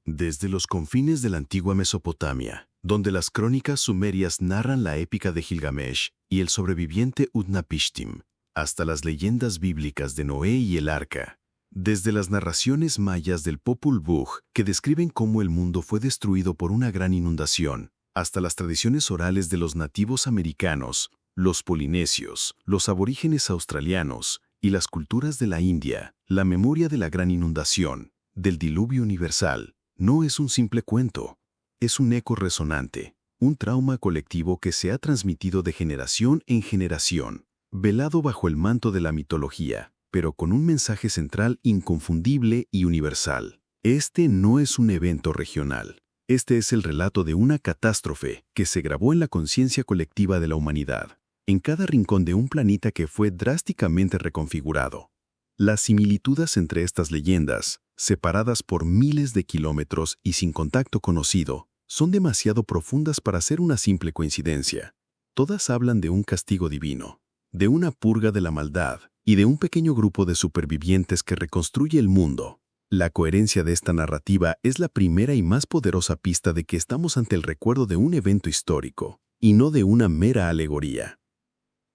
Desde los confines de la antigua Mesopotamia, donde las crónicas sumerias narran la épica de Gilgamesh y el sobreviviente Utnapishtim, hasta las leyendas bíblicas de Noé y el Arca, desde las narraciones mayas del Popol Vuh que describen cómo el mundo fue destruido por una gran inundación, hasta las tradiciones orales de los nativos americanos, los polinesios, los aborígenes australianos y las culturas de la India, la memoria de la gran inundación, del diluvio universal, no es un simple cuento, es un eco resonante, un trauma colectivo que se ha transmitido de generación en generación, velado bajo el manto de la mitología, pero con un mensaje central inconfundible y universal. Este no es un evento regional. Este es el relato de una catástrofe que se grabó en la conciencia colectiva de la humanidad, en cada rincón de un planeta que fue drásticamente reconfigurado. Las similitudes entre estas leyendas, separadas por miles de kilómetros y sin contacto conocido, son demasiado profundas para ser una simple coincidencia. Todas hablan de un castigo divino, de una purga de la maldad y de un pequeño grupo de supervivientes que reconstruye el mundo. La coherencia de esta narrativa es la primera y más poderosa pista de que estamos ante el recuerdo de un evento histórico, y no de una mera alegoría.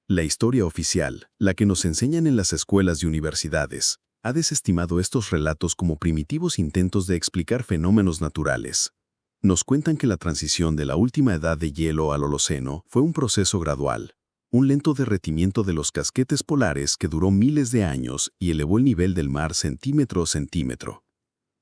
La historia oficial, la que nos enseñan en las escuelas y universidades, ha desestimado estos relatos como primitivos intentos de explicar fenómenos naturales. Nos cuentan que la transición de la última edad de hielo al Holoceno fue un proceso gradual, un lento derretimiento de los casquetes polares que duró miles de años y elevó el nivel del mar centímetro a centímetro.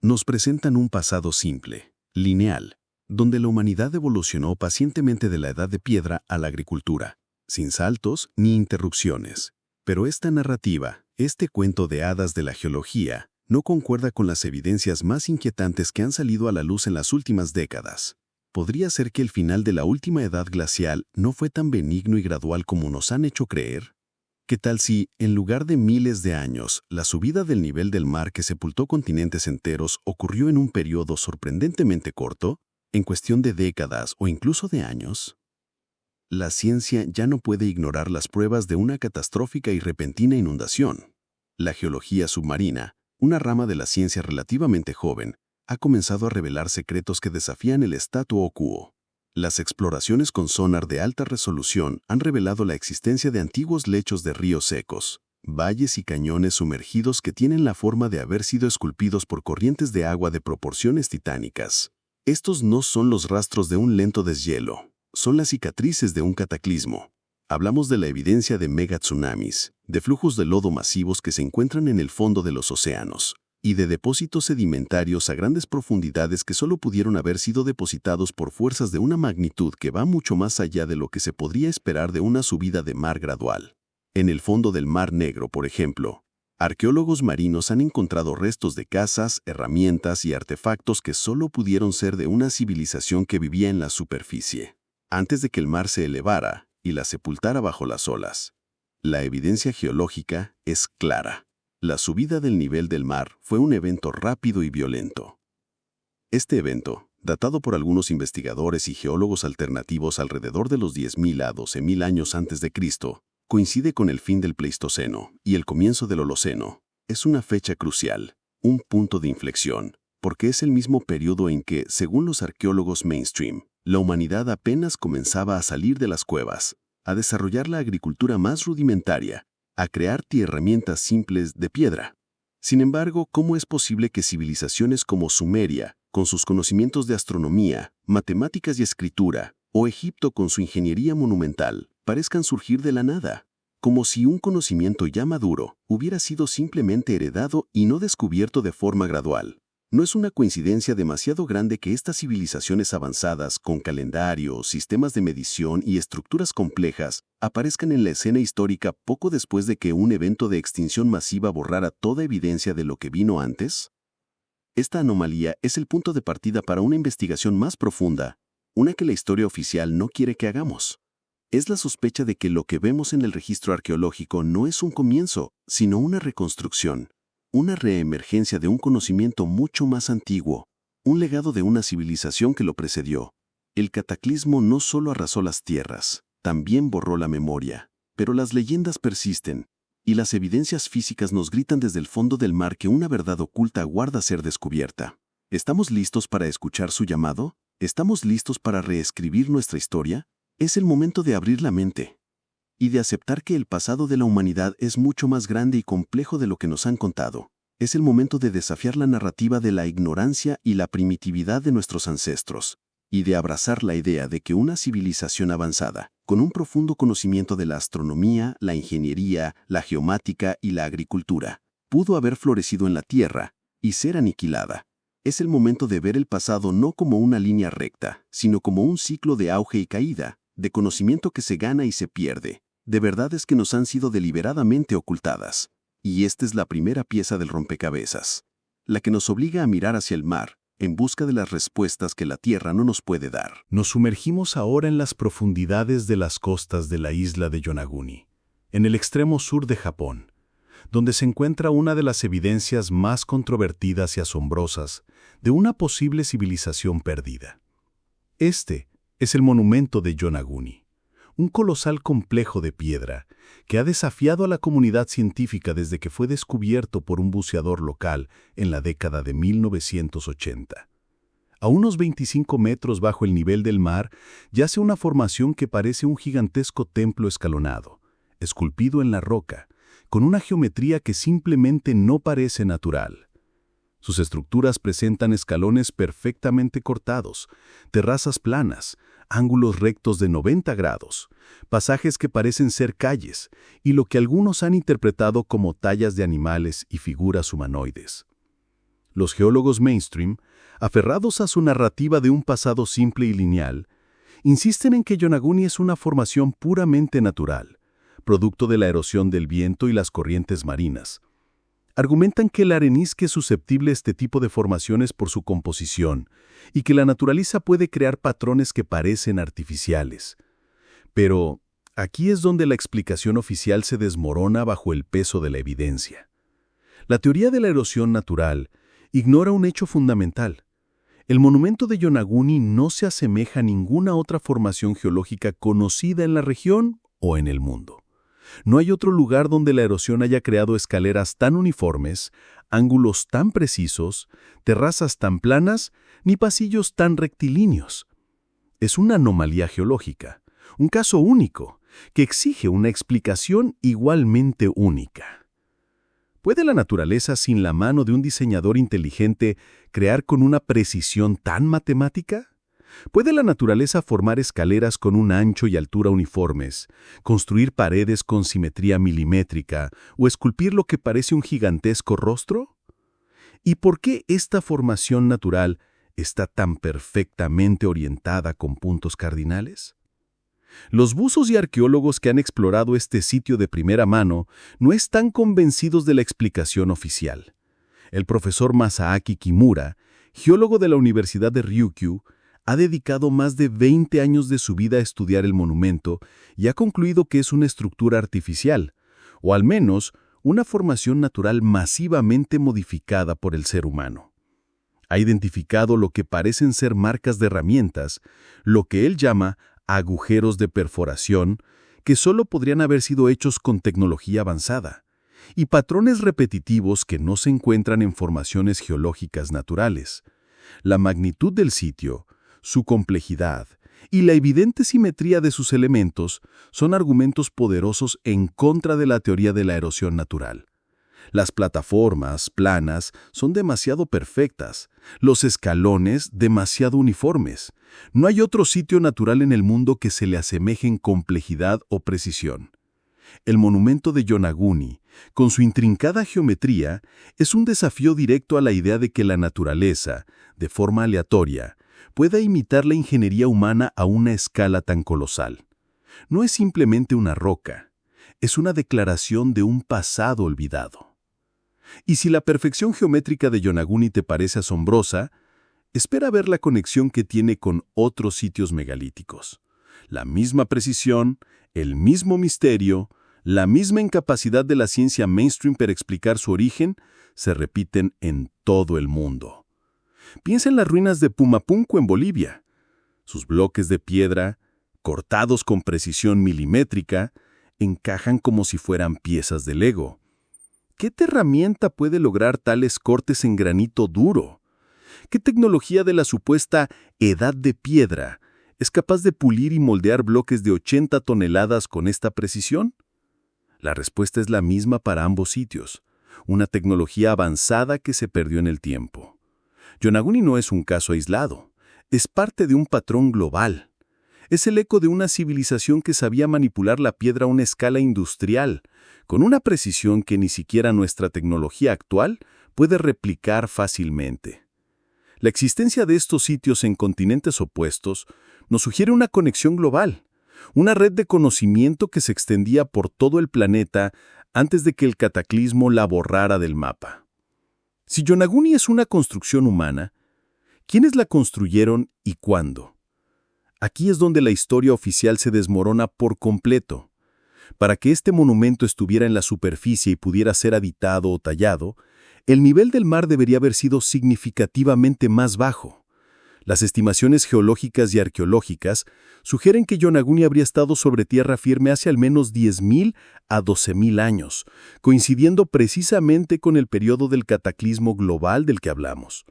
Nos presentan un pasado simple, lineal, donde la humanidad evolucionó pacientemente de la edad de piedra a la agricultura, sin saltos ni interrupciones. Pero esta narrativa, este cuento de hadas de la geología, no concuerda con las evidencias más inquietantes que han salido a la luz en las últimas décadas. ¿Podría ser que el final de la última edad glacial no fue tan benigno y gradual como nos han hecho creer? ¿Qué tal si, en lugar de miles de años, la subida del nivel del mar que sepultó continentes enteros ocurrió en un periodo sorprendentemente corto, en cuestión de décadas o incluso de años? La ciencia ya no puede ignorar las pruebas de una catastrófica y repentina inundación. La geología submarina, una rama de la ciencia relativamente joven, ha comenzado a revelar secretos que desafían el statu quo. Las exploraciones con sonar de alta resolución han revelado la existencia de antiguos lechos de ríos secos, valles y cañones sumergidos que tienen la forma de haber sido esculpidos por corrientes de agua de proporciones titánicas. Estos no son los rastros de un lento deshielo, son las cicatrices de un cataclismo. Hablamos de la evidencia de megatsunamis, de flujos de lodo masivos que se encuentran en el fondo de los océanos, y de depósitos sedimentarios a grandes profundidades que solo pudieron haber sido depositados por fuerzas de una magnitud que va mucho más allá de lo que se podría esperar de una subida de mar gradual. En el fondo del Mar Negro, por ejemplo, arqueólogos marinos han encontrado restos de casas, herramientas y artefactos que solo pudieron ser de una civilización que vivía en la superficie, antes de que el mar se elevara y la sepultara bajo las olas. La evidencia geológica es clara. La subida del nivel del mar fue un evento rápido y violento. Este evento, datado por algunos investigadores y geólogos alternativos alrededor de los 10.000 a 12.000 años antes de Cristo, coincide con el fin del Pleistoceno y el comienzo del Holoceno. Es una fecha crucial, un punto de inflexión, porque es el mismo periodo en que, según los arqueólogos mainstream, la humanidad apenas comenzaba a salir de las cuevas, a desarrollar la agricultura más rudimentaria, a crear herramientas simples de piedra. Sin embargo, ¿cómo es posible que civilizaciones como Sumeria, con sus conocimientos de astronomía, matemáticas y escritura, o Egipto con su ingeniería monumental, parezcan surgir de la nada? Como si un conocimiento ya maduro hubiera sido simplemente heredado y no descubierto de forma gradual. No es una coincidencia demasiado grande que estas civilizaciones avanzadas, con calendarios, sistemas de medición y estructuras complejas, aparezcan en la escena histórica poco después de que un evento de extinción masiva borrara toda evidencia de lo que vino antes. Esta anomalía es el punto de partida para una investigación más profunda, una que la historia oficial no quiere que hagamos. Es la sospecha de que lo que vemos en el registro arqueológico no es un comienzo, sino una reconstrucción. Una reemergencia de un conocimiento mucho más antiguo, un legado de una civilización que lo precedió. El cataclismo no solo arrasó las tierras, también borró la memoria, pero las leyendas persisten, y las evidencias físicas nos gritan desde el fondo del mar que una verdad oculta aguarda ser descubierta. ¿Estamos listos para escuchar su llamado? ¿Estamos listos para reescribir nuestra historia? Es el momento de abrir la mente y de aceptar que el pasado de la humanidad es mucho más grande y complejo de lo que nos han contado. Es el momento de desafiar la narrativa de la ignorancia y la primitividad de nuestros ancestros, y de abrazar la idea de que una civilización avanzada, con un profundo conocimiento de la astronomía, la ingeniería, la geomática y la agricultura, pudo haber florecido en la Tierra y ser aniquilada. Es el momento de ver el pasado no como una línea recta, sino como un ciclo de auge y caída, de conocimiento que se gana y se pierde, de verdades que nos han sido deliberadamente ocultadas. Y esta es la primera pieza del rompecabezas, la que nos obliga a mirar hacia el mar, en busca de las respuestas que la Tierra no nos puede dar. Nos sumergimos ahora en las profundidades de las costas de la isla de Yonaguni, en el extremo sur de Japón, donde se encuentra una de las evidencias más controvertidas y asombrosas de una posible civilización perdida. Este es el monumento de Yonaguni, un colosal complejo de piedra que ha desafiado a la comunidad científica desde que fue descubierto por un buceador local en la década de 1980. A unos 25 metros bajo el nivel del mar yace una formación que parece un gigantesco templo escalonado, esculpido en la roca, con una geometría que simplemente no parece natural. Sus estructuras presentan escalones perfectamente cortados, terrazas planas, ángulos rectos de 90 grados, pasajes que parecen ser calles y lo que algunos han interpretado como tallas de animales y figuras humanoides. Los geólogos mainstream, aferrados a su narrativa de un pasado simple y lineal, insisten en que Yonaguni es una formación puramente natural, producto de la erosión del viento y las corrientes marinas. Argumentan que el arenisque es susceptible a este tipo de formaciones por su composición y que la naturaleza puede crear patrones que parecen artificiales. Pero aquí es donde la explicación oficial se desmorona bajo el peso de la evidencia. La teoría de la erosión natural ignora un hecho fundamental. El monumento de Yonaguni no se asemeja a ninguna otra formación geológica conocida en la región o en el mundo. No hay otro lugar donde la erosión haya creado escaleras tan uniformes, ángulos tan precisos, terrazas tan planas, ni pasillos tan rectilíneos. Es una anomalía geológica, un caso único, que exige una explicación igualmente única. ¿Puede la naturaleza, sin la mano de un diseñador inteligente, crear con una precisión tan matemática? ¿Puede la naturaleza formar escaleras con un ancho y altura uniformes, construir paredes con simetría milimétrica o esculpir lo que parece un gigantesco rostro? ¿Y por qué esta formación natural está tan perfectamente orientada con puntos cardinales? Los buzos y arqueólogos que han explorado este sitio de primera mano no están convencidos de la explicación oficial. El profesor Masaaki Kimura, geólogo de la Universidad de Ryukyu, ha dedicado más de 20 años de su vida a estudiar el monumento y ha concluido que es una estructura artificial, o al menos una formación natural masivamente modificada por el ser humano. Ha identificado lo que parecen ser marcas de herramientas, lo que él llama agujeros de perforación, que solo podrían haber sido hechos con tecnología avanzada, y patrones repetitivos que no se encuentran en formaciones geológicas naturales. La magnitud del sitio, su complejidad y la evidente simetría de sus elementos son argumentos poderosos en contra de la teoría de la erosión natural. Las plataformas planas son demasiado perfectas, los escalones demasiado uniformes. No hay otro sitio natural en el mundo que se le asemeje en complejidad o precisión. El monumento de Yonaguni, con su intrincada geometría, es un desafío directo a la idea de que la naturaleza, de forma aleatoria, pueda imitar la ingeniería humana a una escala tan colosal. No es simplemente una roca, es una declaración de un pasado olvidado. Y si la perfección geométrica de Yonaguni te parece asombrosa, espera ver la conexión que tiene con otros sitios megalíticos. La misma precisión, el mismo misterio, la misma incapacidad de la ciencia mainstream para explicar su origen, se repiten en todo el mundo. Piensa en las ruinas de Pumapunku en Bolivia. Sus bloques de piedra, cortados con precisión milimétrica, encajan como si fueran piezas de Lego. ¿Qué herramienta puede lograr tales cortes en granito duro? ¿Qué tecnología de la supuesta edad de piedra es capaz de pulir y moldear bloques de 80 toneladas con esta precisión? La respuesta es la misma para ambos sitios, una tecnología avanzada que se perdió en el tiempo. Yonaguni no es un caso aislado, es parte de un patrón global. Es el eco de una civilización que sabía manipular la piedra a una escala industrial, con una precisión que ni siquiera nuestra tecnología actual puede replicar fácilmente. La existencia de estos sitios en continentes opuestos nos sugiere una conexión global, una red de conocimiento que se extendía por todo el planeta antes de que el cataclismo la borrara del mapa. Si Yonaguni es una construcción humana, ¿quiénes la construyeron y cuándo? Aquí es donde la historia oficial se desmorona por completo. Para que este monumento estuviera en la superficie y pudiera ser habitado o tallado, el nivel del mar debería haber sido significativamente más bajo. Las estimaciones geológicas y arqueológicas sugieren que Yonaguni habría estado sobre tierra firme hace al menos 10.000 a 12.000 años, coincidiendo precisamente con el periodo del cataclismo global del que hablamos.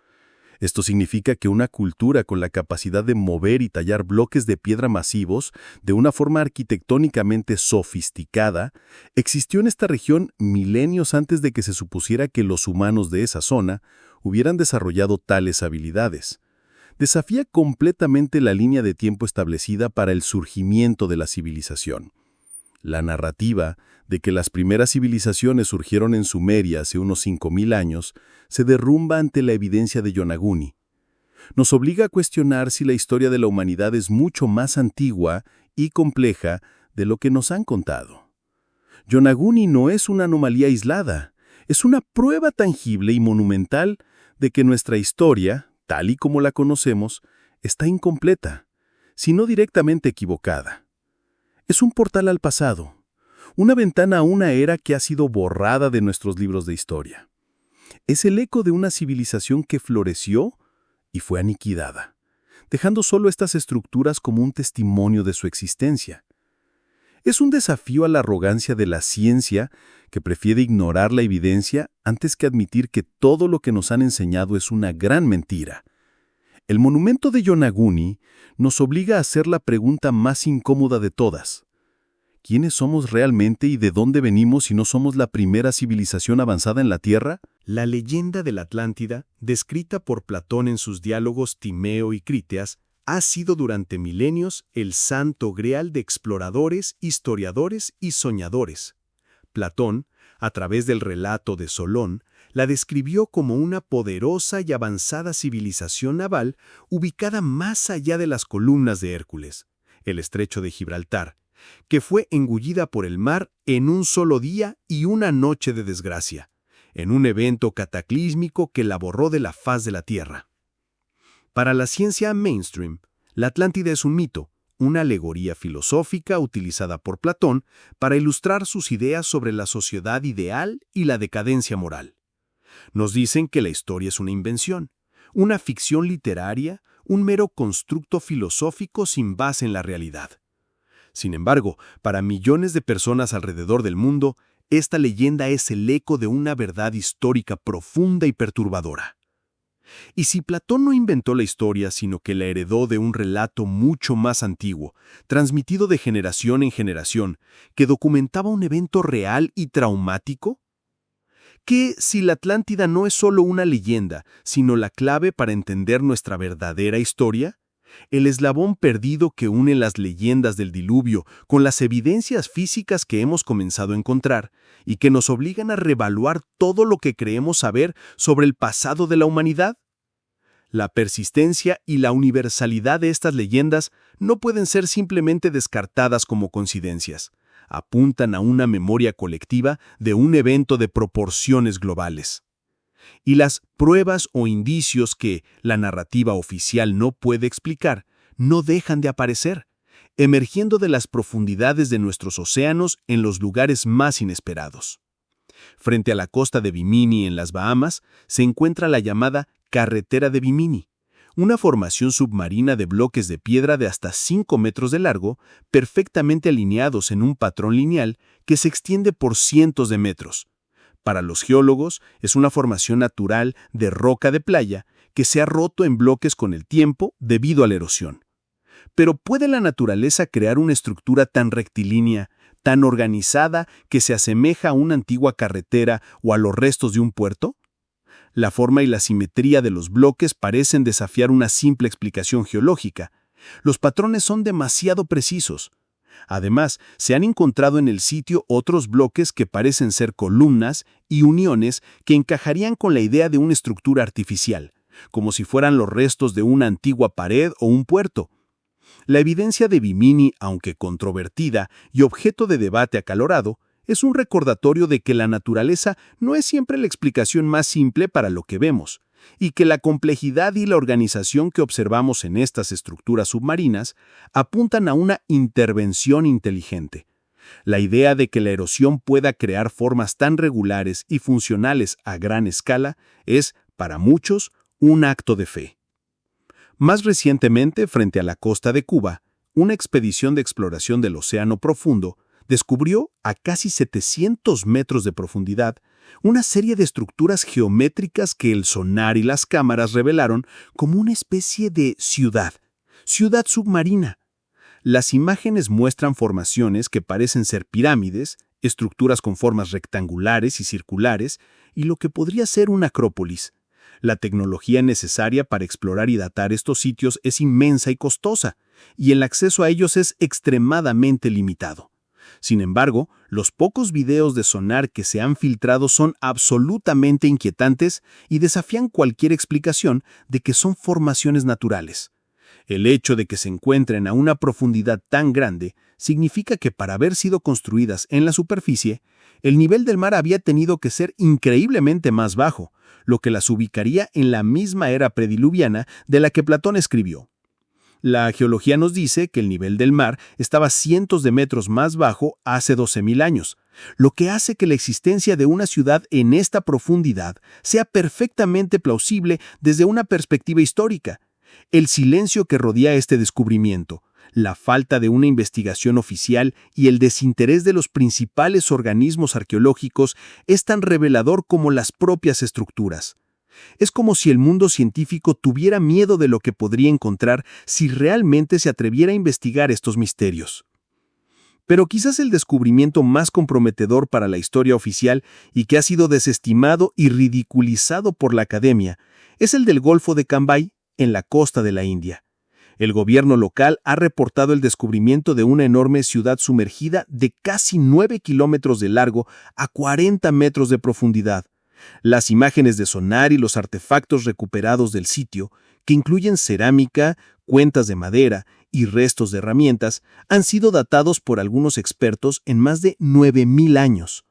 Esto significa que una cultura con la capacidad de mover y tallar bloques de piedra masivos de una forma arquitectónicamente sofisticada existió en esta región milenios antes de que se supusiera que los humanos de esa zona hubieran desarrollado tales habilidades. Desafía completamente la línea de tiempo establecida para el surgimiento de la civilización. La narrativa de que las primeras civilizaciones surgieron en Sumeria hace unos 5.000 años se derrumba ante la evidencia de Yonaguni. Nos obliga a cuestionar si la historia de la humanidad es mucho más antigua y compleja de lo que nos han contado. Yonaguni no es una anomalía aislada, es una prueba tangible y monumental de que nuestra historia, tal y como la conocemos, está incompleta, si no directamente equivocada. Es un portal al pasado, una ventana a una era que ha sido borrada de nuestros libros de historia. Es el eco de una civilización que floreció y fue aniquilada, dejando solo estas estructuras como un testimonio de su existencia. Es un desafío a la arrogancia de la ciencia que prefiere ignorar la evidencia antes que admitir que todo lo que nos han enseñado es una gran mentira. El monumento de Yonaguni nos obliga a hacer la pregunta más incómoda de todas. ¿Quiénes somos realmente y de dónde venimos si no somos la primera civilización avanzada en la Tierra? La leyenda de la Atlántida, descrita por Platón en sus diálogos Timeo y Críteas, ha sido durante milenios el santo grial de exploradores, historiadores y soñadores. Platón, a través del relato de Solón, la describió como una poderosa y avanzada civilización naval ubicada más allá de las columnas de Hércules, el estrecho de Gibraltar, que fue engullida por el mar en un solo día y una noche de desgracia, en un evento cataclísmico que la borró de la faz de la Tierra. Para la ciencia mainstream, la Atlántida es un mito, una alegoría filosófica utilizada por Platón para ilustrar sus ideas sobre la sociedad ideal y la decadencia moral. Nos dicen que la historia es una invención, una ficción literaria, un mero constructo filosófico sin base en la realidad. Sin embargo, para millones de personas alrededor del mundo, esta leyenda es el eco de una verdad histórica profunda y perturbadora. Y si Platón no inventó la historia, sino que la heredó de un relato mucho más antiguo, transmitido de generación en generación, que documentaba un evento real y traumático, ¿qué si la Atlántida no es solo una leyenda, sino la clave para entender nuestra verdadera historia? El eslabón perdido que une las leyendas del diluvio con las evidencias físicas que hemos comenzado a encontrar y que nos obligan a reevaluar todo lo que creemos saber sobre el pasado de la humanidad. La persistencia y la universalidad de estas leyendas no pueden ser simplemente descartadas como coincidencias. Apuntan a una memoria colectiva de un evento de proporciones globales. Y las pruebas o indicios que la narrativa oficial no puede explicar no dejan de aparecer, emergiendo de las profundidades de nuestros océanos en los lugares más inesperados. Frente a la costa de Bimini en las Bahamas se encuentra la llamada Carretera de Bimini, una formación submarina de bloques de piedra de hasta 5 metros de largo, perfectamente alineados en un patrón lineal que se extiende por cientos de metros. Para los geólogos, es una formación natural de roca de playa que se ha roto en bloques con el tiempo debido a la erosión. Pero ¿puede la naturaleza crear una estructura tan rectilínea, tan organizada, que se asemeja a una antigua carretera o a los restos de un puerto? La forma y la simetría de los bloques parecen desafiar una simple explicación geológica. Los patrones son demasiado precisos. Además, se han encontrado en el sitio otros bloques que parecen ser columnas y uniones que encajarían con la idea de una estructura artificial, como si fueran los restos de una antigua pared o un puerto. La evidencia de Bimini, aunque controvertida y objeto de debate acalorado, es un recordatorio de que la naturaleza no es siempre la explicación más simple para lo que vemos, y que la complejidad y la organización que observamos en estas estructuras submarinas apuntan a una intervención inteligente. La idea de que la erosión pueda crear formas tan regulares y funcionales a gran escala es, para muchos, un acto de fe. Más recientemente, frente a la costa de Cuba, una expedición de exploración del Océano Profundo descubrió, a casi 700 metros de profundidad, una serie de estructuras geométricas que el sonar y las cámaras revelaron como una especie de ciudad submarina. Las imágenes muestran formaciones que parecen ser pirámides, estructuras con formas rectangulares y circulares, y lo que podría ser una acrópolis. La tecnología necesaria para explorar y datar estos sitios es inmensa y costosa, y el acceso a ellos es extremadamente limitado. Sin embargo, los pocos videos de sonar que se han filtrado son absolutamente inquietantes y desafían cualquier explicación de que son formaciones naturales. El hecho de que se encuentren a una profundidad tan grande significa que para haber sido construidas en la superficie, el nivel del mar había tenido que ser increíblemente más bajo, lo que las ubicaría en la misma era prediluviana de la que Platón escribió. La geología nos dice que el nivel del mar estaba cientos de metros más bajo hace 12.000 años, lo que hace que la existencia de una ciudad en esta profundidad sea perfectamente plausible desde una perspectiva histórica. El silencio que rodea este descubrimiento, la falta de una investigación oficial y el desinterés de los principales organismos arqueológicos es tan revelador como las propias estructuras. Es como si el mundo científico tuviera miedo de lo que podría encontrar si realmente se atreviera a investigar estos misterios. Pero quizás el descubrimiento más comprometedor para la historia oficial y que ha sido desestimado y ridiculizado por la academia es el del Golfo de Cambay, en la costa de la India. El gobierno local ha reportado el descubrimiento de una enorme ciudad sumergida de casi 9 kilómetros de largo a 40 metros de profundidad. Las imágenes de sonar y los artefactos recuperados del sitio, que incluyen cerámica, cuentas de madera y restos de herramientas, han sido datados por algunos expertos en más de 9.000 años.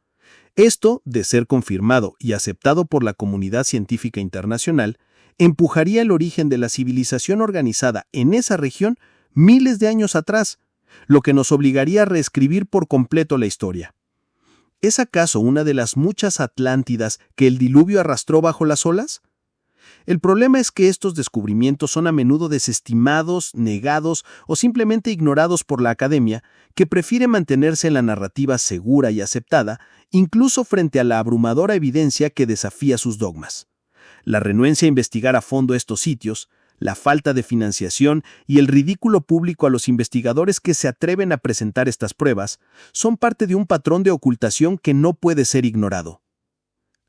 Esto, de ser confirmado y aceptado por la comunidad científica internacional, empujaría el origen de la civilización organizada en esa región miles de años atrás, lo que nos obligaría a reescribir por completo la historia. ¿Es acaso una de las muchas Atlántidas que el diluvio arrastró bajo las olas? El problema es que estos descubrimientos son a menudo desestimados, negados o simplemente ignorados por la academia, que prefiere mantenerse en la narrativa segura y aceptada, incluso frente a la abrumadora evidencia que desafía sus dogmas. La renuencia a investigar a fondo estos sitios, la falta de financiación y el ridículo público a los investigadores que se atreven a presentar estas pruebas son parte de un patrón de ocultación que no puede ser ignorado.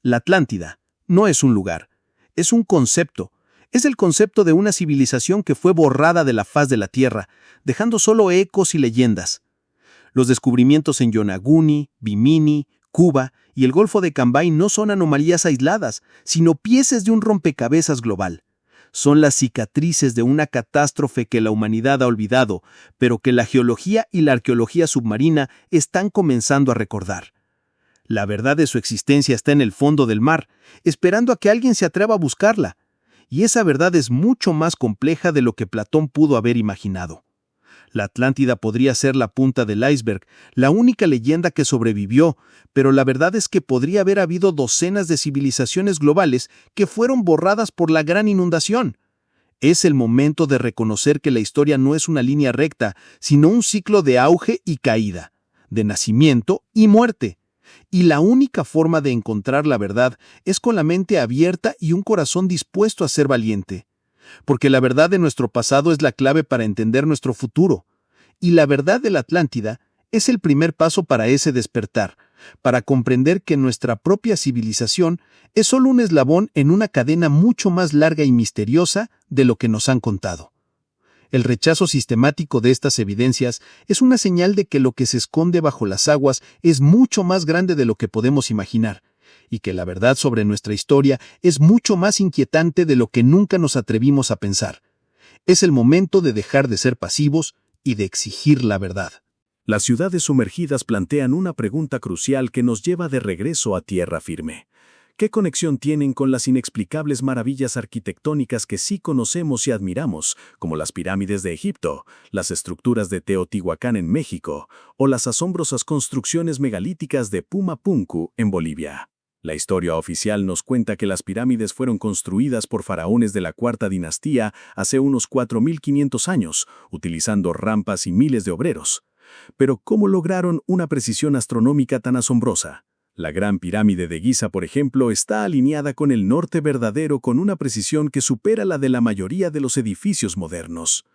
La Atlántida no es un lugar, es un concepto. Es el concepto de una civilización que fue borrada de la faz de la Tierra, dejando solo ecos y leyendas. Los descubrimientos en Yonaguni, Bimini, Cuba y el Golfo de Cambay no son anomalías aisladas, sino piezas de un rompecabezas global. Son las cicatrices de una catástrofe que la humanidad ha olvidado, pero que la geología y la arqueología submarina están comenzando a recordar. La verdad de su existencia está en el fondo del mar, esperando a que alguien se atreva a buscarla. Y esa verdad es mucho más compleja de lo que Platón pudo haber imaginado. La Atlántida podría ser la punta del iceberg, la única leyenda que sobrevivió, pero la verdad es que podría haber habido docenas de civilizaciones globales que fueron borradas por la gran inundación. Es el momento de reconocer que la historia no es una línea recta, sino un ciclo de auge y caída, de nacimiento y muerte. Y la única forma de encontrar la verdad es con la mente abierta y un corazón dispuesto a ser valiente. Porque la verdad de nuestro pasado es la clave para entender nuestro futuro. Y la verdad de la Atlántida es el primer paso para ese despertar, para comprender que nuestra propia civilización es solo un eslabón en una cadena mucho más larga y misteriosa de lo que nos han contado. El rechazo sistemático de estas evidencias es una señal de que lo que se esconde bajo las aguas es mucho más grande de lo que podemos imaginar, y que la verdad sobre nuestra historia es mucho más inquietante de lo que nunca nos atrevimos a pensar. Es el momento de dejar de ser pasivos y de exigir la verdad. Las ciudades sumergidas plantean una pregunta crucial que nos lleva de regreso a tierra firme. ¿Qué conexión tienen con las inexplicables maravillas arquitectónicas que sí conocemos y admiramos, como las pirámides de Egipto, las estructuras de Teotihuacán en México, o las asombrosas construcciones megalíticas de Pumapunku en Bolivia? La historia oficial nos cuenta que las pirámides fueron construidas por faraones de la Cuarta Dinastía hace unos 4.500 años, utilizando rampas y miles de obreros. Pero ¿cómo lograron una precisión astronómica tan asombrosa? La Gran Pirámide de Giza, por ejemplo, está alineada con el norte verdadero con una precisión que supera la de la mayoría de los edificios modernos.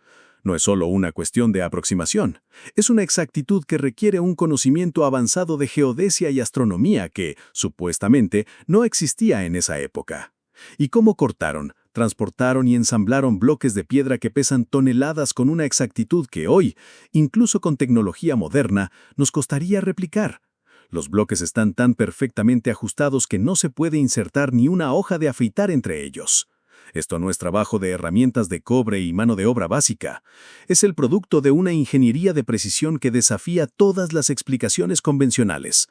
No es solo una cuestión de aproximación, es una exactitud que requiere un conocimiento avanzado de geodesia y astronomía que, supuestamente, no existía en esa época. ¿Y cómo cortaron, transportaron y ensamblaron bloques de piedra que pesan toneladas con una exactitud que hoy, incluso con tecnología moderna, nos costaría replicar? Los bloques están tan perfectamente ajustados que no se puede insertar ni una hoja de afeitar entre ellos. Esto no es trabajo de herramientas de cobre y mano de obra básica. Es el producto de una ingeniería de precisión que desafía todas las explicaciones convencionales.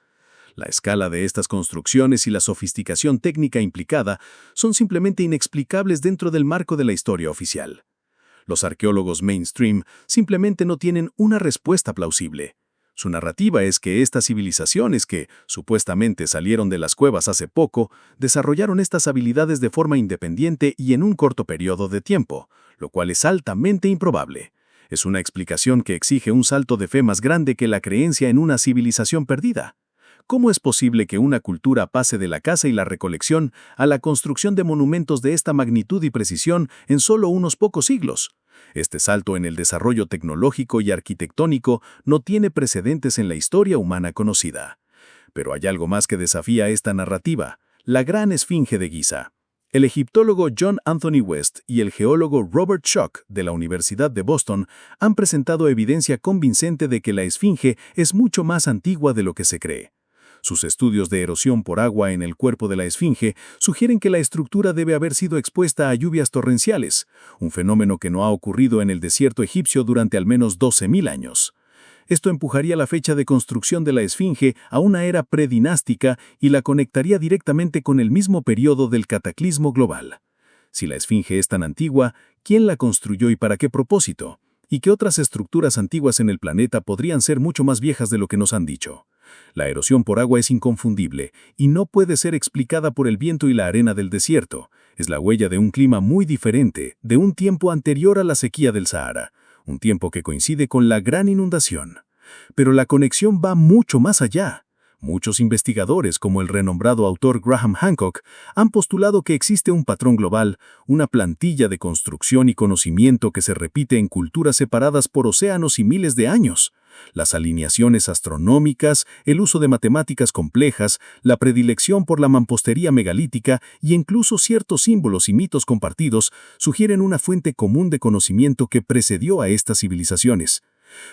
La escala de estas construcciones y la sofisticación técnica implicada son simplemente inexplicables dentro del marco de la historia oficial. Los arqueólogos mainstream simplemente no tienen una respuesta plausible. Su narrativa es que estas civilizaciones que, supuestamente salieron de las cuevas hace poco, desarrollaron estas habilidades de forma independiente y en un corto periodo de tiempo, lo cual es altamente improbable. Es una explicación que exige un salto de fe más grande que la creencia en una civilización perdida. ¿Cómo es posible que una cultura pase de la caza y la recolección a la construcción de monumentos de esta magnitud y precisión en solo unos pocos siglos? Este salto en el desarrollo tecnológico y arquitectónico no tiene precedentes en la historia humana conocida. Pero hay algo más que desafía esta narrativa: la Gran Esfinge de Giza. El egiptólogo John Anthony West y el geólogo Robert Schoch de la Universidad de Boston han presentado evidencia convincente de que la Esfinge es mucho más antigua de lo que se cree. Sus estudios de erosión por agua en el cuerpo de la esfinge sugieren que la estructura debe haber sido expuesta a lluvias torrenciales, un fenómeno que no ha ocurrido en el desierto egipcio durante al menos 12.000 años. Esto empujaría la fecha de construcción de la esfinge a una era predinástica y la conectaría directamente con el mismo periodo del cataclismo global. Si la esfinge es tan antigua, ¿quién la construyó y para qué propósito? ¿Y qué otras estructuras antiguas en el planeta podrían ser mucho más viejas de lo que nos han dicho? La erosión por agua es inconfundible y no puede ser explicada por el viento y la arena del desierto. Es la huella de un clima muy diferente, de un tiempo anterior a la sequía del Sahara, un tiempo que coincide con la gran inundación. Pero la conexión va mucho más allá. Muchos investigadores, como el renombrado autor Graham Hancock, han postulado que existe un patrón global, una plantilla de construcción y conocimiento que se repite en culturas separadas por océanos y miles de años. Las alineaciones astronómicas, el uso de matemáticas complejas, la predilección por la mampostería megalítica y incluso ciertos símbolos y mitos compartidos sugieren una fuente común de conocimiento que precedió a estas civilizaciones.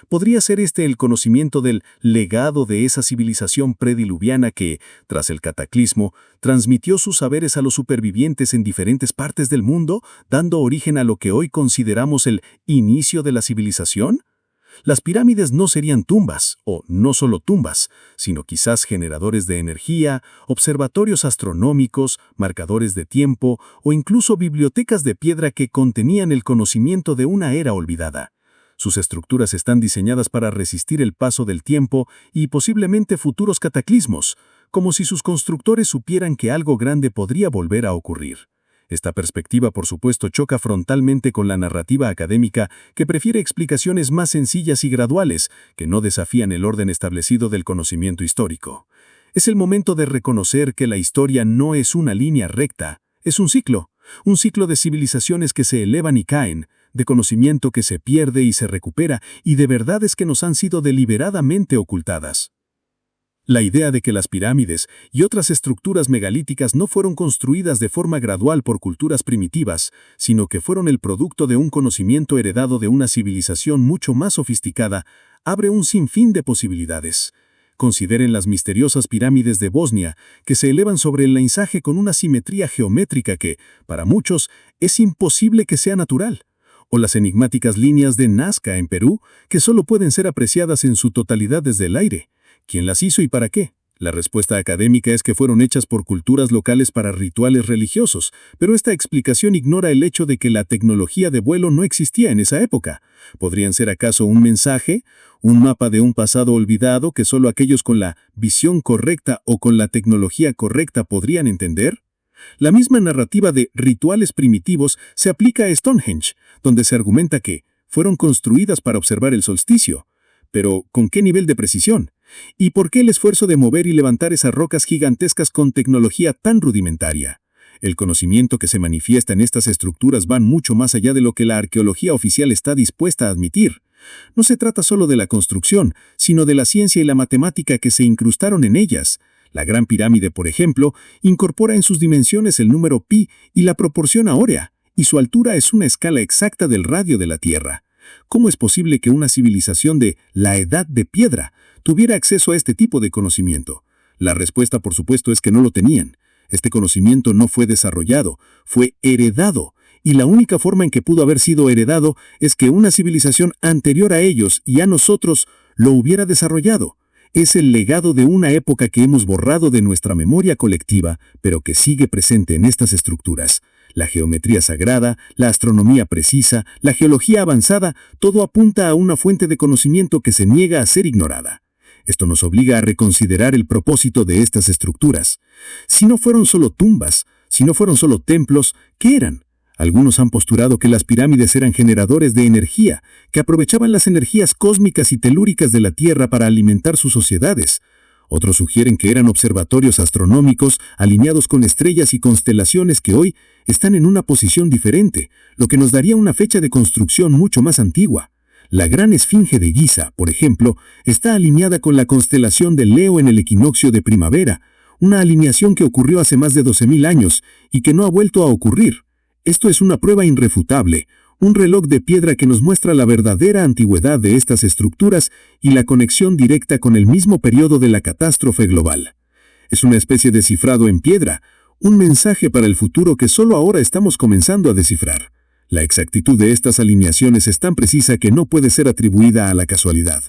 ¿Podría ser este el conocimiento del legado de esa civilización prediluviana que, tras el cataclismo, transmitió sus saberes a los supervivientes en diferentes partes del mundo, dando origen a lo que hoy consideramos el inicio de la civilización? Las pirámides no serían tumbas, o no solo tumbas, sino quizás generadores de energía, observatorios astronómicos, marcadores de tiempo o incluso bibliotecas de piedra que contenían el conocimiento de una era olvidada. Sus estructuras están diseñadas para resistir el paso del tiempo y posiblemente futuros cataclismos, como si sus constructores supieran que algo grande podría volver a ocurrir. Esta perspectiva, por supuesto, choca frontalmente con la narrativa académica que prefiere explicaciones más sencillas y graduales, que no desafían el orden establecido del conocimiento histórico. Es el momento de reconocer que la historia no es una línea recta, es un ciclo de civilizaciones que se elevan y caen, de conocimiento que se pierde y se recupera, y de verdades que nos han sido deliberadamente ocultadas. La idea de que las pirámides y otras estructuras megalíticas no fueron construidas de forma gradual por culturas primitivas, sino que fueron el producto de un conocimiento heredado de una civilización mucho más sofisticada, abre un sinfín de posibilidades. Consideren las misteriosas pirámides de Bosnia, que se elevan sobre el Laisaje con una simetría geométrica que, para muchos, es imposible que sea natural. O las enigmáticas líneas de Nazca en Perú, que solo pueden ser apreciadas en su totalidad desde el aire. ¿Quién las hizo y para qué? La respuesta académica es que fueron hechas por culturas locales para rituales religiosos, pero esta explicación ignora el hecho de que la tecnología de vuelo no existía en esa época. ¿Podrían ser acaso un mensaje, un mapa de un pasado olvidado que solo aquellos con la visión correcta o con la tecnología correcta podrían entender? La misma narrativa de rituales primitivos se aplica a Stonehenge, donde se argumenta que fueron construidas para observar el solsticio. Pero, ¿con qué nivel de precisión? ¿Y por qué el esfuerzo de mover y levantar esas rocas gigantescas con tecnología tan rudimentaria? El conocimiento que se manifiesta en estas estructuras va mucho más allá de lo que la arqueología oficial está dispuesta a admitir. No se trata solo de la construcción, sino de la ciencia y la matemática que se incrustaron en ellas. La Gran Pirámide, por ejemplo, incorpora en sus dimensiones el número pi y la proporción áurea, y su altura es una escala exacta del radio de la Tierra. ¿Cómo es posible que una civilización de la Edad de Piedra tuviera acceso a este tipo de conocimiento? La respuesta, por supuesto, es que no lo tenían. Este conocimiento no fue desarrollado, fue heredado, y la única forma en que pudo haber sido heredado es que una civilización anterior a ellos y a nosotros lo hubiera desarrollado. Es el legado de una época que hemos borrado de nuestra memoria colectiva, pero que sigue presente en estas estructuras. La geometría sagrada, la astronomía precisa, la geología avanzada, todo apunta a una fuente de conocimiento que se niega a ser ignorada. Esto nos obliga a reconsiderar el propósito de estas estructuras. Si no fueron solo tumbas, si no fueron solo templos, ¿qué eran? Algunos han postulado que las pirámides eran generadores de energía, que aprovechaban las energías cósmicas y telúricas de la Tierra para alimentar sus sociedades. Otros sugieren que eran observatorios astronómicos alineados con estrellas y constelaciones que hoy están en una posición diferente, lo que nos daría una fecha de construcción mucho más antigua. La Gran Esfinge de Giza, por ejemplo, está alineada con la constelación de Leo en el equinoccio de primavera, una alineación que ocurrió hace más de 12.000 años y que no ha vuelto a ocurrir. Esto es una prueba irrefutable, un reloj de piedra que nos muestra la verdadera antigüedad de estas estructuras y la conexión directa con el mismo periodo de la catástrofe global. Es una especie de cifrado en piedra, un mensaje para el futuro que solo ahora estamos comenzando a descifrar. La exactitud de estas alineaciones es tan precisa que no puede ser atribuida a la casualidad.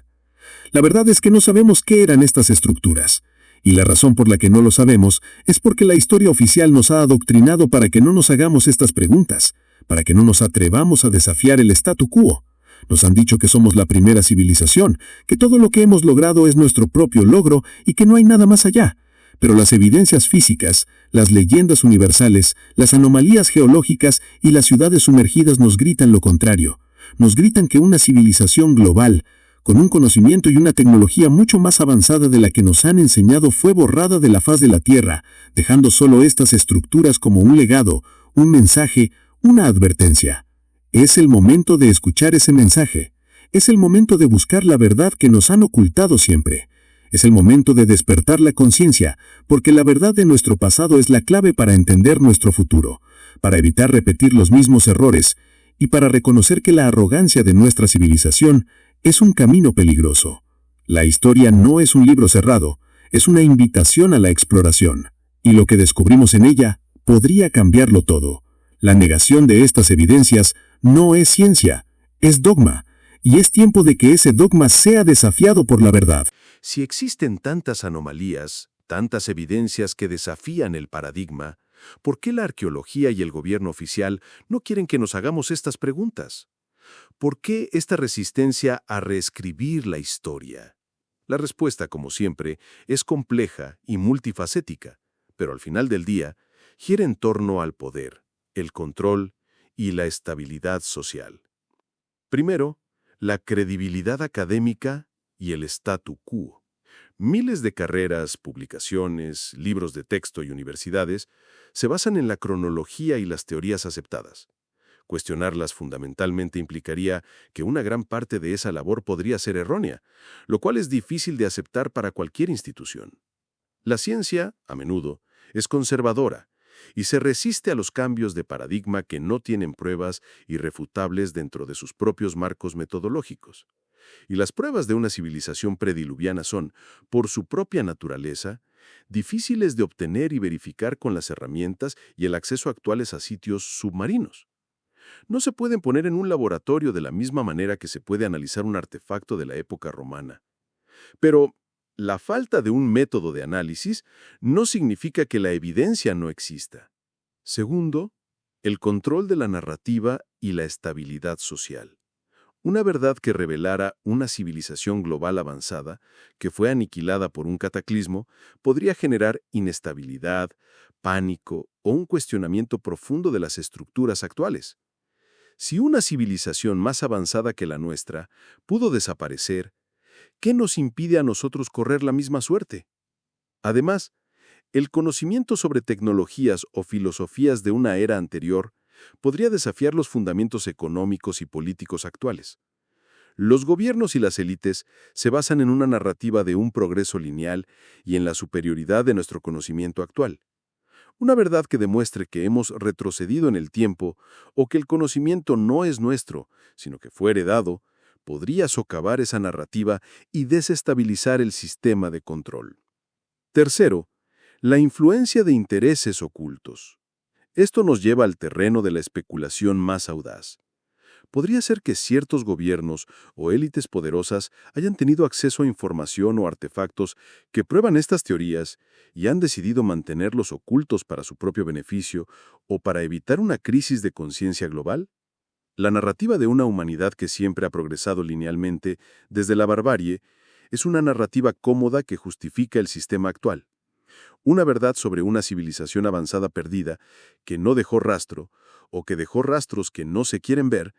La verdad es que no sabemos qué eran estas estructuras. Y la razón por la que no lo sabemos es porque la historia oficial nos ha adoctrinado para que no nos hagamos estas preguntas, para que no nos atrevamos a desafiar el statu quo. Nos han dicho que somos la primera civilización, que todo lo que hemos logrado es nuestro propio logro y que no hay nada más allá. Pero las evidencias físicas, las leyendas universales, las anomalías geológicas y las ciudades sumergidas nos gritan lo contrario. Nos gritan que una civilización global, con un conocimiento y una tecnología mucho más avanzada de la que nos han enseñado, fue borrada de la faz de la Tierra, dejando solo estas estructuras como un legado, un mensaje, una advertencia. Es el momento de escuchar ese mensaje. Es el momento de buscar la verdad que nos han ocultado siempre. Es el momento de despertar la conciencia, porque la verdad de nuestro pasado es la clave para entender nuestro futuro, para evitar repetir los mismos errores y para reconocer que la arrogancia de nuestra civilización es un camino peligroso. La historia no es un libro cerrado, es una invitación a la exploración, y lo que descubrimos en ella podría cambiarlo todo. La negación de estas evidencias no es ciencia, es dogma, y es tiempo de que ese dogma sea desafiado por la verdad. Si existen tantas anomalías, tantas evidencias que desafían el paradigma, ¿por qué la arqueología y el gobierno oficial no quieren que nos hagamos estas preguntas? ¿Por qué esta resistencia a reescribir la historia? La respuesta, como siempre, es compleja y multifacética, pero al final del día gira en torno al poder, el control y la estabilidad social. Primero, la credibilidad académica y el statu quo. Miles de carreras, publicaciones, libros de texto y universidades se basan en la cronología y las teorías aceptadas. Cuestionarlas fundamentalmente implicaría que una gran parte de esa labor podría ser errónea, lo cual es difícil de aceptar para cualquier institución. La ciencia, a menudo, es conservadora y se resiste a los cambios de paradigma que no tienen pruebas irrefutables dentro de sus propios marcos metodológicos. Y las pruebas de una civilización prediluviana son, por su propia naturaleza, difíciles de obtener y verificar con las herramientas y el acceso actuales a sitios submarinos. No se pueden poner en un laboratorio de la misma manera que se puede analizar un artefacto de la época romana. Pero la falta de un método de análisis no significa que la evidencia no exista. Segundo, el control de la narrativa y la estabilidad social. Una verdad que revelara una civilización global avanzada, que fue aniquilada por un cataclismo, podría generar inestabilidad, pánico o un cuestionamiento profundo de las estructuras actuales. Si una civilización más avanzada que la nuestra pudo desaparecer, ¿qué nos impide a nosotros correr la misma suerte? Además, el conocimiento sobre tecnologías o filosofías de una era anterior podría desafiar los fundamentos económicos y políticos actuales. Los gobiernos y las élites se basan en una narrativa de un progreso lineal y en la superioridad de nuestro conocimiento actual. Una verdad que demuestre que hemos retrocedido en el tiempo o que el conocimiento no es nuestro, sino que fue heredado, podría socavar esa narrativa y desestabilizar el sistema de control. Tercero, la influencia de intereses ocultos. Esto nos lleva al terreno de la especulación más audaz. Podría ser que ciertos gobiernos o élites poderosas hayan tenido acceso a información o artefactos que prueban estas teorías y han decidido mantenerlos ocultos para su propio beneficio o para evitar una crisis de conciencia global. La narrativa de una humanidad que siempre ha progresado linealmente desde la barbarie es una narrativa cómoda que justifica el sistema actual. Una verdad sobre una civilización avanzada perdida que no dejó rastro o que dejó rastros que no se quieren ver,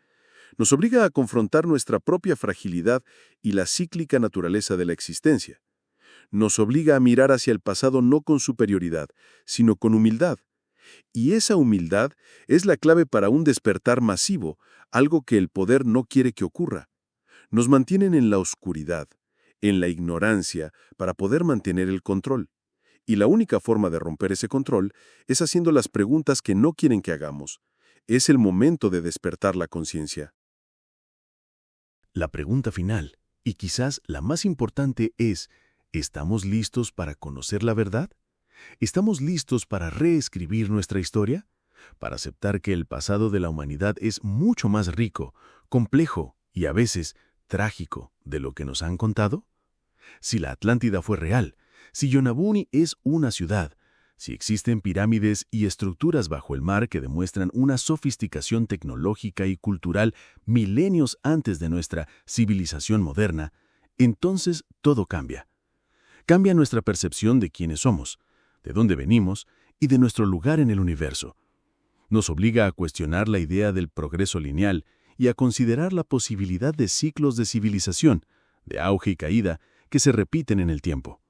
nos obliga a confrontar nuestra propia fragilidad y la cíclica naturaleza de la existencia. Nos obliga a mirar hacia el pasado no con superioridad, sino con humildad. Y esa humildad es la clave para un despertar masivo, algo que el poder no quiere que ocurra. Nos mantienen en la oscuridad, en la ignorancia, para poder mantener el control. Y la única forma de romper ese control es haciendo las preguntas que no quieren que hagamos. Es el momento de despertar la conciencia. La pregunta final, y quizás la más importante, es: ¿estamos listos para conocer la verdad? ¿Estamos listos para reescribir nuestra historia? ¿Para aceptar que el pasado de la humanidad es mucho más rico, complejo y a veces trágico de lo que nos han contado? Si la Atlántida fue real, si Yonaguni es una ciudad, si existen pirámides y estructuras bajo el mar que demuestran una sofisticación tecnológica y cultural milenios antes de nuestra civilización moderna, entonces todo cambia. Cambia nuestra percepción de quiénes somos, de dónde venimos y de nuestro lugar en el universo. Nos obliga a cuestionar la idea del progreso lineal y a considerar la posibilidad de ciclos de civilización, de auge y caída, que se repiten en el tiempo.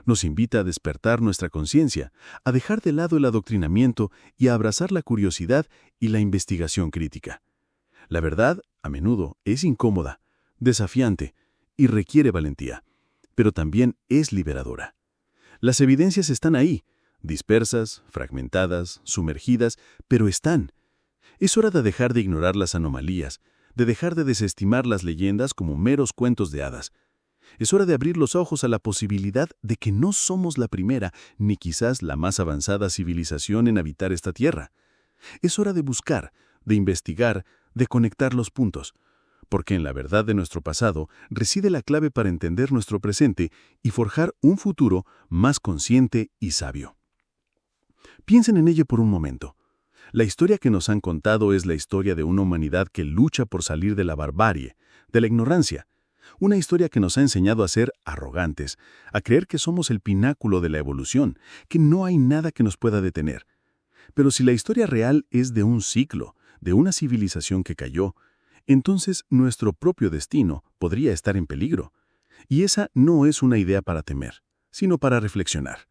Nos invita a despertar nuestra conciencia, a dejar de lado el adoctrinamiento y a abrazar la curiosidad y la investigación crítica. La verdad, a menudo, es incómoda, desafiante y requiere valentía, pero también es liberadora. Las evidencias están ahí, dispersas, fragmentadas, sumergidas, pero están. Es hora de dejar de ignorar las anomalías, de dejar de desestimar las leyendas como meros cuentos de hadas. Es hora de abrir los ojos a la posibilidad de que no somos la primera, ni quizás la más avanzada civilización en habitar esta tierra. Es hora de buscar, de investigar, de conectar los puntos, porque en la verdad de nuestro pasado reside la clave para entender nuestro presente y forjar un futuro más consciente y sabio. Piensen en ello por un momento. La historia que nos han contado es la historia de una humanidad que lucha por salir de la barbarie, de la ignorancia. Una historia que nos ha enseñado a ser arrogantes, a creer que somos el pináculo de la evolución, que no hay nada que nos pueda detener. Pero si la historia real es de un ciclo, de una civilización que cayó, entonces nuestro propio destino podría estar en peligro. Y esa no es una idea para temer, sino para reflexionar.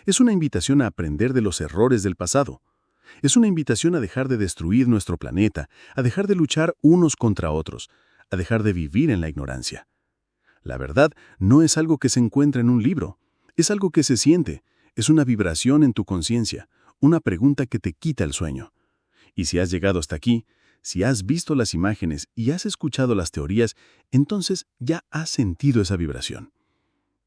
Es una invitación a aprender de los errores del pasado. Es una invitación a dejar de destruir nuestro planeta, a dejar de luchar unos contra otros, a dejar de vivir en la ignorancia. La verdad no es algo que se encuentra en un libro, es algo que se siente, es una vibración en tu conciencia, una pregunta que te quita el sueño. Y si has llegado hasta aquí, si has visto las imágenes y has escuchado las teorías, entonces ya has sentido esa vibración.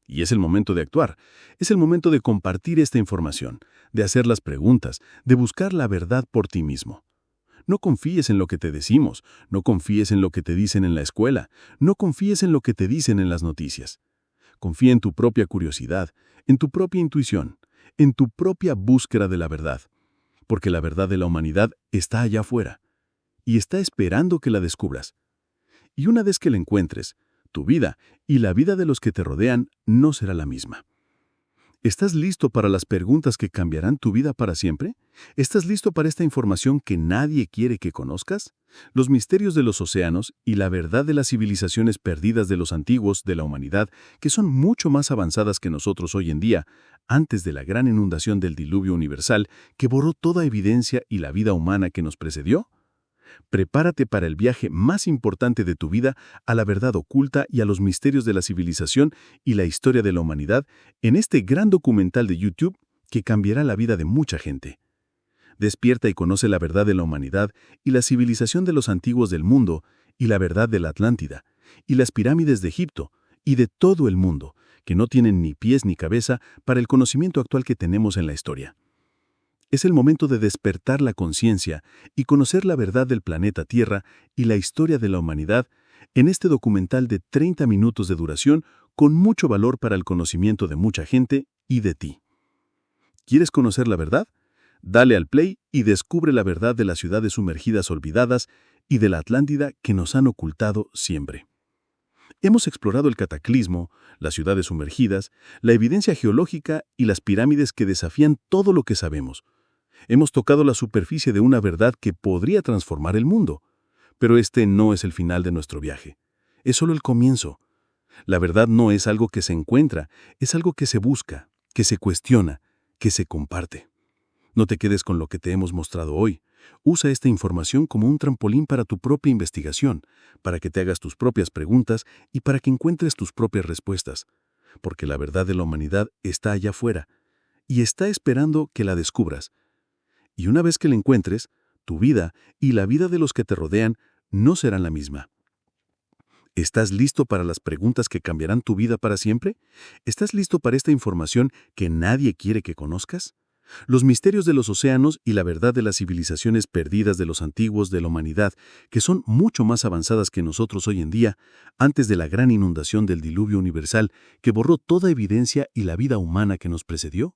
Y es el momento de actuar, es el momento de compartir esta información, de hacer las preguntas, de buscar la verdad por ti mismo. No confíes en lo que te decimos, no confíes en lo que te dicen en la escuela, no confíes en lo que te dicen en las noticias. Confía en tu propia curiosidad, en tu propia intuición, en tu propia búsqueda de la verdad, porque la verdad de la humanidad está allá afuera y está esperando que la descubras. Y una vez que la encuentres, tu vida y la vida de los que te rodean no será la misma. ¿Estás listo para las preguntas que cambiarán tu vida para siempre? ¿Estás listo para esta información que nadie quiere que conozcas? Los misterios de los océanos y la verdad de las civilizaciones perdidas de los antiguos de la humanidad, que son mucho más avanzadas que nosotros hoy en día, antes de la gran inundación del diluvio universal que borró toda evidencia y la vida humana que nos precedió. Prepárate para el viaje más importante de tu vida a la verdad oculta y a los misterios de la civilización y la historia de la humanidad en este gran documental de YouTube que cambiará la vida de mucha gente. Despierta y conoce la verdad de la humanidad y la civilización de los antiguos del mundo y la verdad de la Atlántida y las pirámides de Egipto y de todo el mundo, que no tienen ni pies ni cabeza para el conocimiento actual que tenemos en la historia. Es el momento de despertar la conciencia y conocer la verdad del planeta Tierra y la historia de la humanidad en este documental de 30 minutos de duración con mucho valor para el conocimiento de mucha gente y de ti. ¿Quieres conocer la verdad? Dale al play y descubre la verdad de las ciudades sumergidas olvidadas y de la Atlántida que nos han ocultado siempre. Hemos explorado el cataclismo, las ciudades sumergidas, la evidencia geológica y las pirámides que desafían todo lo que sabemos. Hemos tocado la superficie de una verdad que podría transformar el mundo. Pero este no es el final de nuestro viaje. Es solo el comienzo. La verdad no es algo que se encuentra, es algo que se busca, que se cuestiona, que se comparte. No te quedes con lo que te hemos mostrado hoy. Usa esta información como un trampolín para tu propia investigación, para que te hagas tus propias preguntas y para que encuentres tus propias respuestas. Porque la verdad de la humanidad está allá afuera y está esperando que la descubras. Y una vez que la encuentres, tu vida y la vida de los que te rodean no serán la misma. ¿Estás listo para las preguntas que cambiarán tu vida para siempre? ¿Estás listo para esta información que nadie quiere que conozcas? Los misterios de los océanos y la verdad de las civilizaciones perdidas de los antiguos de la humanidad, que son mucho más avanzadas que nosotros hoy en día, antes de la gran inundación del diluvio universal que borró toda evidencia y la vida humana que nos precedió.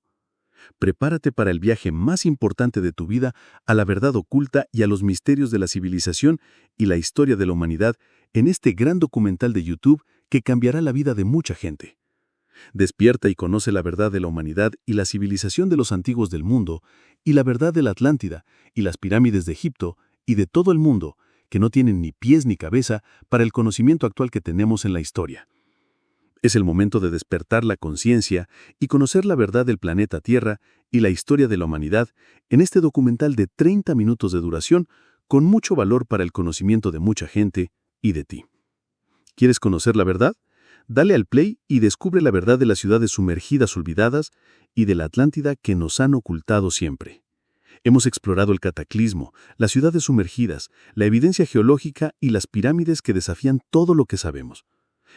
Prepárate para el viaje más importante de tu vida a la verdad oculta y a los misterios de la civilización y la historia de la humanidad en este gran documental de YouTube que cambiará la vida de mucha gente. Despierta y conoce la verdad de la humanidad y la civilización de los antiguos del mundo y la verdad de la Atlántida y las pirámides de Egipto y de todo el mundo, que no tienen ni pies ni cabeza para el conocimiento actual que tenemos en la historia. Es el momento de despertar la conciencia y conocer la verdad del planeta Tierra y la historia de la humanidad en este documental de 30 minutos de duración con mucho valor para el conocimiento de mucha gente y de ti. ¿Quieres conocer la verdad? Dale al play y descubre la verdad de las ciudades sumergidas olvidadas y de la Atlántida que nos han ocultado siempre. Hemos explorado el cataclismo, las ciudades sumergidas, la evidencia geológica y las pirámides que desafían todo lo que sabemos.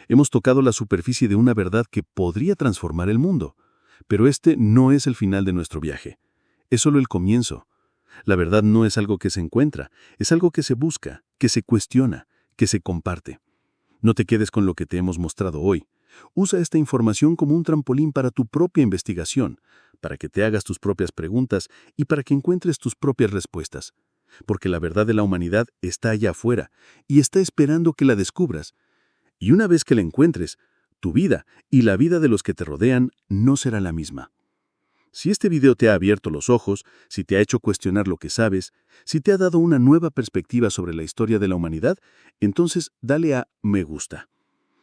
Hemos tocado la superficie de una verdad que podría transformar el mundo. Pero este no es el final de nuestro viaje. Es solo el comienzo. La verdad no es algo que se encuentra, es algo que se busca, que se cuestiona, que se comparte. No te quedes con lo que te hemos mostrado hoy. Usa esta información como un trampolín para tu propia investigación, para que te hagas tus propias preguntas y para que encuentres tus propias respuestas. Porque la verdad de la humanidad está allá afuera y está esperando que la descubras. Y una vez que la encuentres, tu vida y la vida de los que te rodean no será la misma. Si este video te ha abierto los ojos, si te ha hecho cuestionar lo que sabes, si te ha dado una nueva perspectiva sobre la historia de la humanidad, entonces dale a me gusta.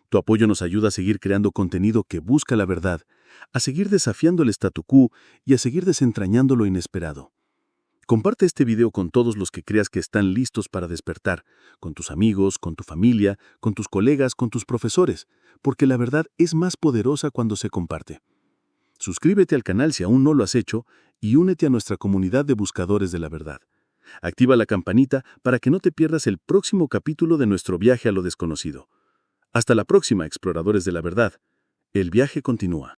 Tu apoyo nos ayuda a seguir creando contenido que busca la verdad, a seguir desafiando el statu quo y a seguir desentrañando lo inesperado. Comparte este video con todos los que creas que están listos para despertar, con tus amigos, con tu familia, con tus colegas, con tus profesores, porque la verdad es más poderosa cuando se comparte. Suscríbete al canal si aún no lo has hecho y únete a nuestra comunidad de buscadores de la verdad. Activa la campanita para que no te pierdas el próximo capítulo de nuestro viaje a lo desconocido. Hasta la próxima, exploradores de la verdad. El viaje continúa.